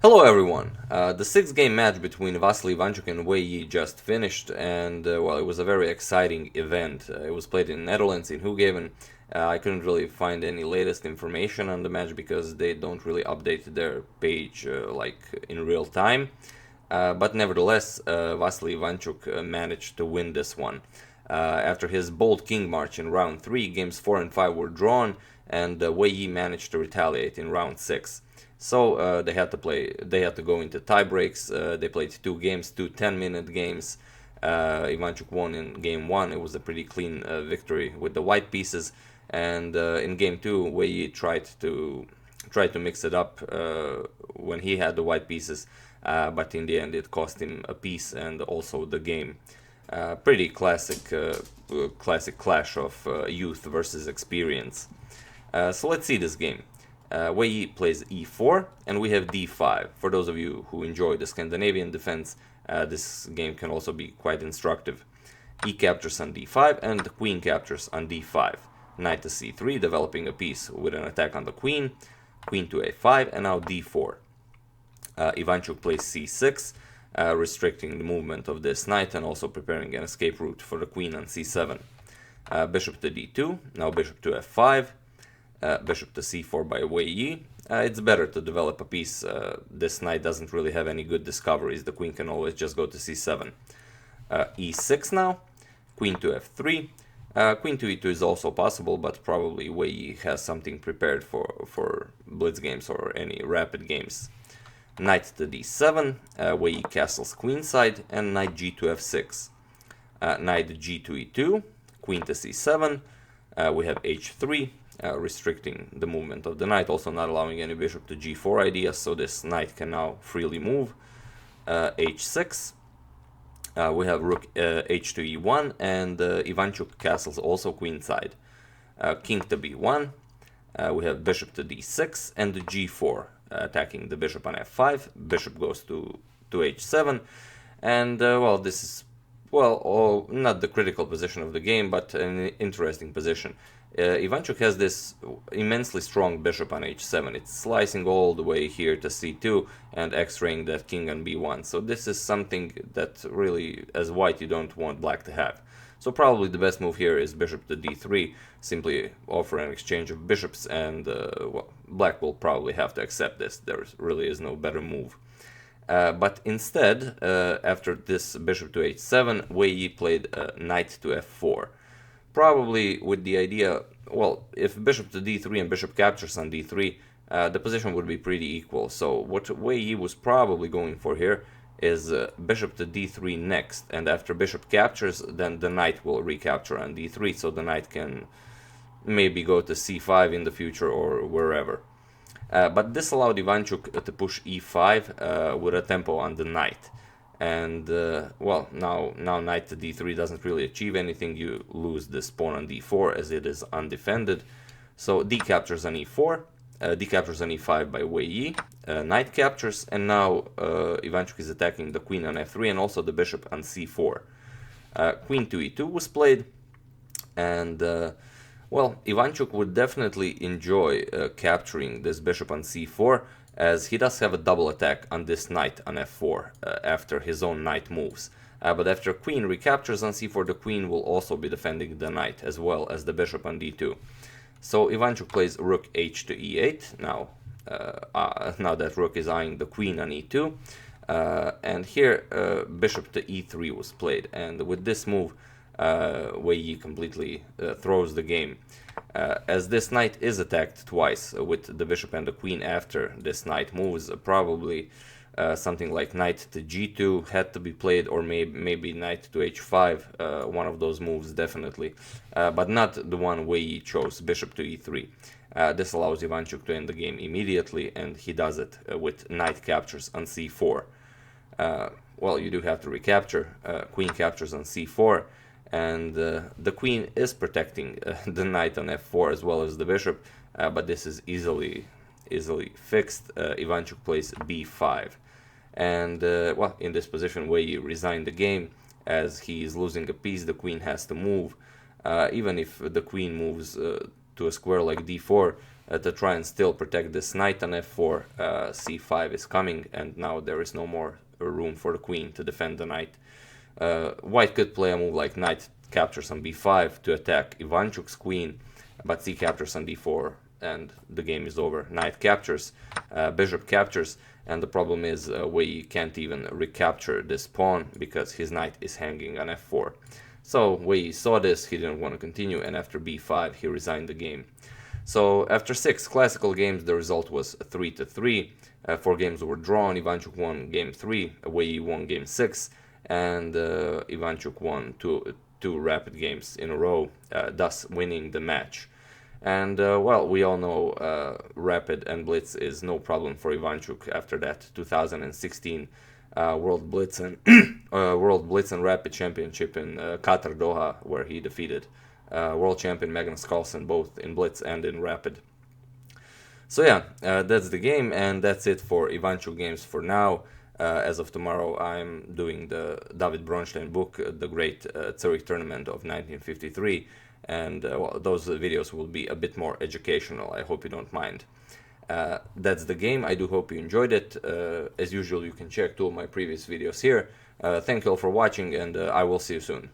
Hello everyone! The sixth game match between Vassily Ivanchuk and Wei Yi just finished, and well, it was a very exciting event. It was played in Netherlands, in Hoogeveen. I couldn't really find any latest information on the match because they don't really update their page like in real time. But nevertheless, Vassily Ivanchuk managed to win this one. After his bold king march in round 3, games 4 and 5 were drawn, and Wei Yi managed to retaliate in round 6. So they had to play. They had to go into tie breaks. They played two games, two 10-minute games. Ivanchuk won in game 1. It was a pretty clean victory with the white pieces. And in game 2, Wei Yi tried to mix it up when he had the white pieces, but in the end it cost him a piece and also the game. Pretty classic clash of youth versus experience. So let's see this game. Wei Yi plays e4, and we have d5. For those of you who enjoy the Scandinavian Defense, this game can also be quite instructive. E captures on d5, and the queen captures on d5. Knight to c3, developing a piece with an attack on the queen. Queen to a5, and now d4. Ivanchuk plays c6, restricting the movement of this knight and also preparing an escape route for the queen on c7. Bishop to d2, now bishop to f5. Bishop to c4 by Wei Yi. It's better to develop a piece. This knight doesn't really have any good discoveries. The queen can always just go to c7. e6 now. Queen to f3. Queen to e2 is also possible, but probably Wei Yi has something prepared for blitz games or any rapid games. Knight to d7. Wei Yi castles queenside, and knight g to f6. Knight g to e2. Queen to c7. We have h3. Restricting the movement of the knight, also not allowing any bishop to g4 ideas, so this knight can now freely move. h6. We have rook h to e1, and Ivanchuk castles also queenside. King to b1. We have bishop to d6 and g4, attacking the bishop on f5. Bishop goes to h7, and well, this is not the critical position of the game, but an interesting position. Ivanchuk has this immensely strong bishop on h7. It's slicing all the way here to c2 and x-raying that king on b1. So this is something that really, as white, you don't want black to have. So probably the best move here is bishop to d3, simply offer an exchange of bishops, and well, black will probably have to accept this. There really is no better move. But instead, after this bishop to h7, Wei Yi played knight to f4. Probably with the idea, well, if bishop to d3 and bishop captures on d3, the position would be pretty equal. So what Wei Yi was probably going for here is bishop to d3 next, and after bishop captures, then the knight will recapture on d3, so the knight can maybe go to c5 in the future or wherever. But this allowed Ivanchuk to push e5 with a tempo on the knight. And well, now knight to d3 doesn't really achieve anything. You lose this pawn on d4 as it is undefended. So d captures on e4, d captures on e5 by Wei Yi, knight captures, and now Ivanchuk is attacking the queen on f3 and also the bishop on c4. Queen to e2 was played, and well, Ivanchuk would definitely enjoy capturing this bishop on c4, as he does have a double attack on this knight on f4 after his own knight moves. But after queen recaptures on c4, the queen will also be defending the knight as well as the bishop on d2. So Ivanchuk plays rook h to e8 now. Now that rook is eyeing the queen on e2. And here bishop to e3 was played, and with this move Wei Yi completely throws the game. As this knight is attacked twice with the bishop and the queen after this knight moves, probably something like knight to g2 had to be played, or maybe knight to h5, one of those moves definitely, but not the one Wei Yi chose, bishop to e3. This allows Ivanchuk to end the game immediately, and he does it with knight captures on c4. Well, you do have to recapture, queen captures on c4, and the queen is protecting the knight on f4 as well as the bishop, but this is easily fixed. Ivanchuk plays b5, and well, in this position Wei Yi resigned the game, as he is losing a piece. The queen has to move. Even if the queen moves to a square like d4, to try and still protect this knight on f4. c5 is coming, and now there is no more room for the queen to defend the knight. White could play a move like knight captures on b5 to attack Ivanchuk's queen, but c captures on d4 and the game is over. Knight captures, bishop captures, and the problem is Wei Yi can't even recapture this pawn because his knight is hanging on f4. So Wei Yi saw this, he didn't want to continue, and after b5 he resigned the game. So after 6 classical games, the result was 3-3. 4 games were drawn. Ivanchuk won game 3, Wei Yi won game 6, and Ivanchuk won two rapid games in a row, thus winning the match. And well, we all know rapid and blitz is no problem for Ivanchuk after that 2016 World Blitz and World Blitz and Rapid Championship in Qatar Doha, where he defeated world champion Magnus Carlsen both in blitz and in rapid. So yeah, that's the game, and that's it for Ivanchuk games for now. As of tomorrow, I'm doing the David Bronstein book, The Great Zurich Tournament of 1953, and well, those videos will be a bit more educational. I hope you don't mind. That's the game. I do hope you enjoyed it. As usual, you can check two of my previous videos here. Thank you all for watching, and I will see you soon.